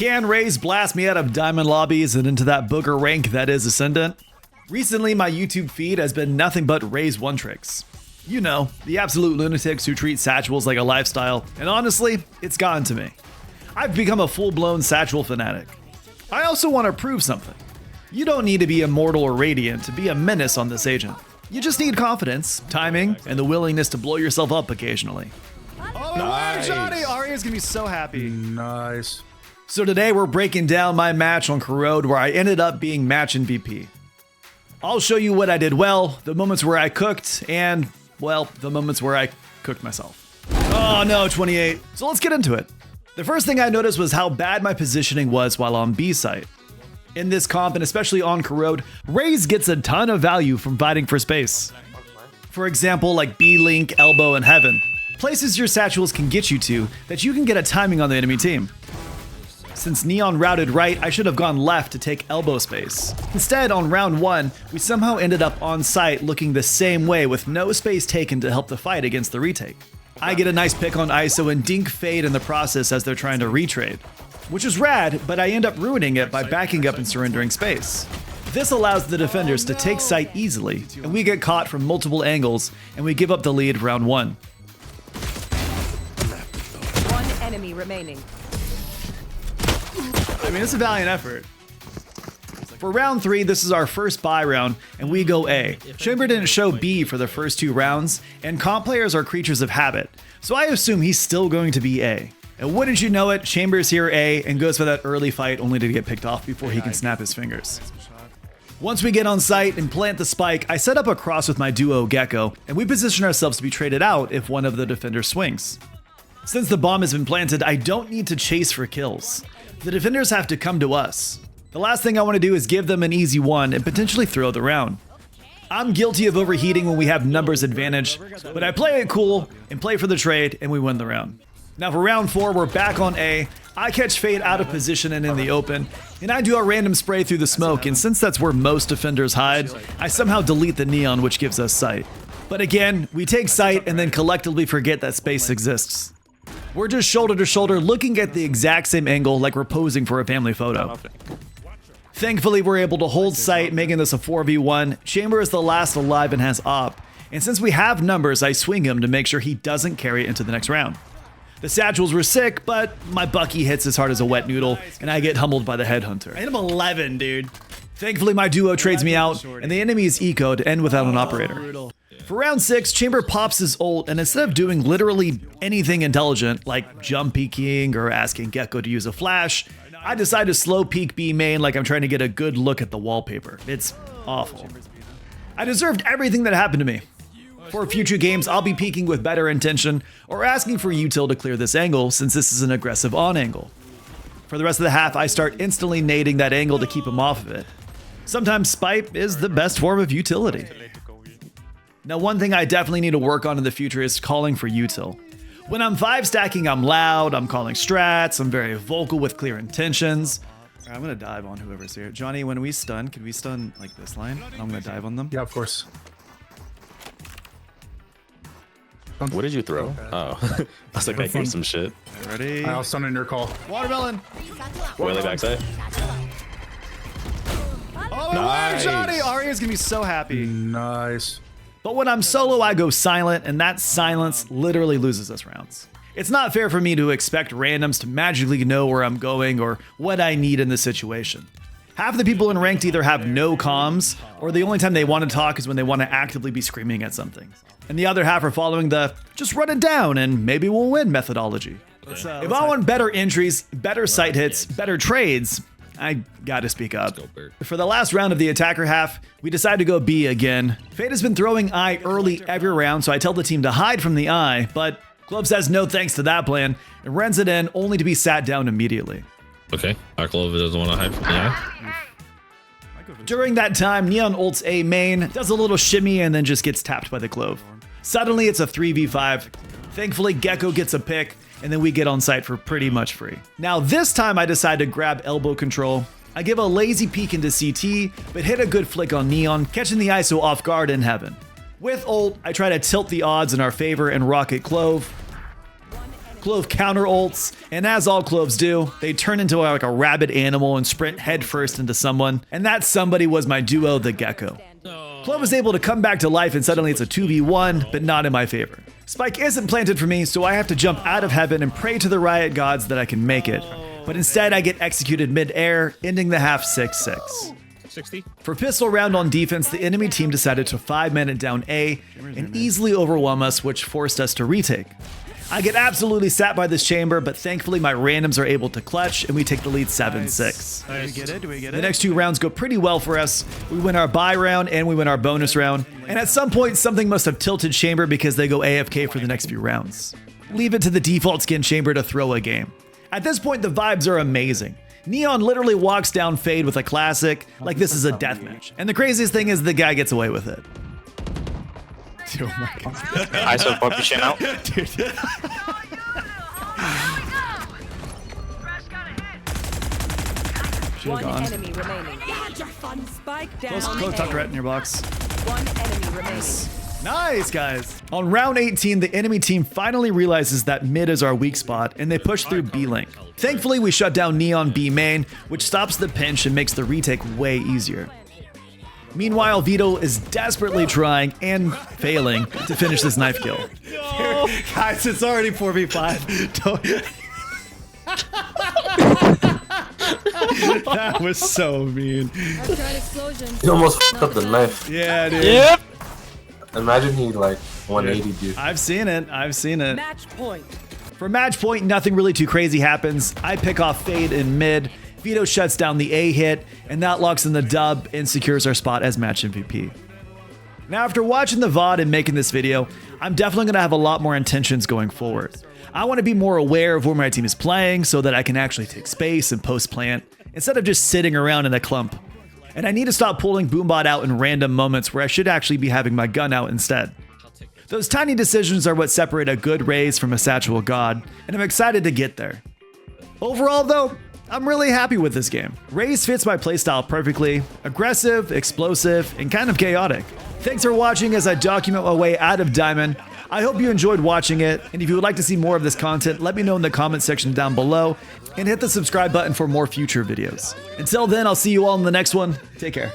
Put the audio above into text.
Can Raze blast me out of diamond lobbies and into that booger rank that is Ascendant? Recently, my YouTube feed has been nothing but Raze one tricks. You know, the absolute lunatics who treat satchels like a lifestyle, and honestly, it's gotten to me. I've become a full-blown satchel fanatic. I also want to prove something. You don't need to be immortal or radiant to be a menace on this agent. You just need confidence, timing, and the willingness to blow yourself up occasionally. Oh, nice. Johnny! Aria's gonna be so happy. Nice. So today we're breaking down my match on Corrode where I ended up being match MVP. I'll show you what I did well, the moments where I cooked, and, well, the moments where I cooked myself. Oh no, 28. So let's get into it. The first thing I noticed was how bad my positioning was while on B site. In this comp, and especially on Corrode, Raze gets a ton of value from fighting for space. For example, like B, Link, Elbow, and Heaven. Places your satchels can get you to that you can get a timing on the enemy team. Since Neon routed right, I should have gone left to take elbow space. Instead, on round 1, we somehow ended up on site looking the same way with no space taken to help the fight against the retake. I get a nice pick on ISO and dink fade in the process as they're trying to retrade. Which is rad, but I end up ruining it by backing up and surrendering space. This allows the defenders to take site easily, and we get caught from multiple angles, and we give up the lead round 1. One enemy remaining. I mean, it's a valiant effort. For round 3, this is our first buy round, and we go A. Chamber didn't show B for the first 2 rounds, and comp players are creatures of habit, so I assume he's still going to be A. And wouldn't you know it, Chamber's here A and goes for that early fight only to get picked off before he can snap his fingers. Once we get on site and plant the spike, I set up a cross with my duo Gecko, and we position ourselves to be traded out if one of the defenders swings. Since the bomb has been planted, I don't need to chase for kills. The defenders have to come to us. The last thing I want to do is give them an easy one and potentially throw the round. I'm guilty of overheating when we have numbers advantage, but I play it cool and play for the trade and we win the round. Now for round 4, we're back on A. I catch Fade out of position and in the open, and I do a random spray through the smoke, and since that's where most defenders hide, I somehow delete the neon, which gives us sight. But again, we take sight and then collectively forget that space exists. We're just shoulder to shoulder looking at the exact same angle like we're posing for a family photo. Thankfully, we're able to hold sight, making this a 4v1. Chamber is the last alive and has op, and since we have numbers, I swing him to make sure he doesn't carry it into the next round. The satchels were sick, but my Bucky hits as hard as a wet noodle, and I get humbled by the headhunter. I hit him 11, dude. Thankfully, my duo trades me out, and the enemy is eco to end without an operator. For round 6, Chamber pops his ult, and instead of doing literally anything intelligent, like jump peeking or asking Gecko to use a flash, I decide to slow peek B main like I'm trying to get a good look at the wallpaper. It's awful. I deserved everything that happened to me. For future games, I'll be peeking with better intention or asking for util to clear this angle since this is an aggressive on angle. For the rest of the half, I start instantly nading that angle to keep him off of it. Sometimes Spipe is the best form of utility. Now, one thing I definitely need to work on in the future is calling for util. When I'm 5 stacking, I'm loud, I'm calling strats, I'm very vocal with clear intentions. All right, I'm gonna dive on whoever's here. Johnny, when we stun, can we stun like this line? I'm gonna dive on them. Yeah, of course. What did you throw? Okay. Oh, I was like, I hear some shit. Ready? I'll stun in your call. Watermelon. Whaley backside. Oh, nice. Johnny! Aria's gonna be so happy. Nice. But when I'm solo, I go silent, and that silence literally loses us rounds. It's not fair for me to expect randoms to magically know where I'm going or what I need in this situation. Half the people in ranked either have no comms, or the only time they want to talk is when they want to actively be screaming at something. And the other half are following the, just run it down and maybe we'll win methodology. If I want better entries, better site hits, better trades, I gotta speak up. For the last round of the attacker half, we decide to go B again. Fade has been throwing I early every round, so I tell the team to hide from the I, but Club says no thanks to that plan and runs it in only to be sat down immediately. Okay, our Clove doesn't want to hide from the eye. During that time, Neon ults A main, does a little shimmy, and then just gets tapped by the Clove. Suddenly, it's a 3v5. Thankfully, Gecko gets a pick, and then we get on site for pretty much free. Now, this time I decide to grab elbow control. I give a lazy peek into CT, but hit a good flick on Neon, catching the ISO off guard in heaven. With ult, I try to tilt the odds in our favor and rocket Clove. Clove counter ults, and as all Cloves do, they turn into like a rabid animal and sprint headfirst into someone, and that somebody was my duo, the Gecko. Clove is able to come back to life and suddenly it's a 2v1, but not in my favor. Spike isn't planted for me, so I have to jump out of heaven and pray to the Riot gods that I can make it. But instead I get executed mid-air, ending the half 6-6. 60. For pistol round on defense, the enemy team decided to 5-man it down A and easily overwhelm us, which forced us to retake. I get absolutely sat by this chamber, but thankfully my randoms are able to clutch and we take the lead 7-6. Do we get it? Do we get it? The next 2 rounds go pretty well for us. We win our buy round and we win our bonus round. And at some point, something must have tilted Chamber because they go AFK for the next few rounds. Leave it to the default skin Chamber to throw a game. At this point, the vibes are amazing. Neon literally walks down Fade with a classic, like this is a deathmatch. And the craziest thing is the guy gets away with it. Oh my God. I saw Poppy Shen out. One gone. enemy remaining. Spike down. Close tuck right in your box. One enemy remaining. Nice, guys. On round 18, the enemy team finally realizes that mid is our weak spot, and they push through B link. Thankfully, we shut down Neon B main, which stops the pinch and makes the retake way easier. Meanwhile, Vito is desperately trying and failing to finish this knife kill. Guys, it's already 4v5. That was so mean. He almost fucked up the knife. Yeah, dude. Yep. Imagine he like 180 dude. I've seen it. I've seen it. Match point. For match point, nothing really too crazy happens. I pick off Fade in mid. Vito shuts down the A hit, and that locks in the dub and secures our spot as match MVP. Now, after watching the VOD and making this video, I'm definitely going to have a lot more intentions going forward. I want to be more aware of where my team is playing so that I can actually take space and post plant instead of just sitting around in a clump. And I need to stop pulling Boombot out in random moments where I should actually be having my gun out instead. Those tiny decisions are what separate a good Raze from a Satchel God, and I'm excited to get there. Overall though, I'm really happy with this game. Raze fits my playstyle perfectly, aggressive, explosive, and kind of chaotic. Thanks for watching as I document my way out of Diamond. I hope you enjoyed watching it, and if you would like to see more of this content, let me know in the comment section down below, and hit the subscribe button for more future videos. Until then, I'll see you all in the next one. Take care.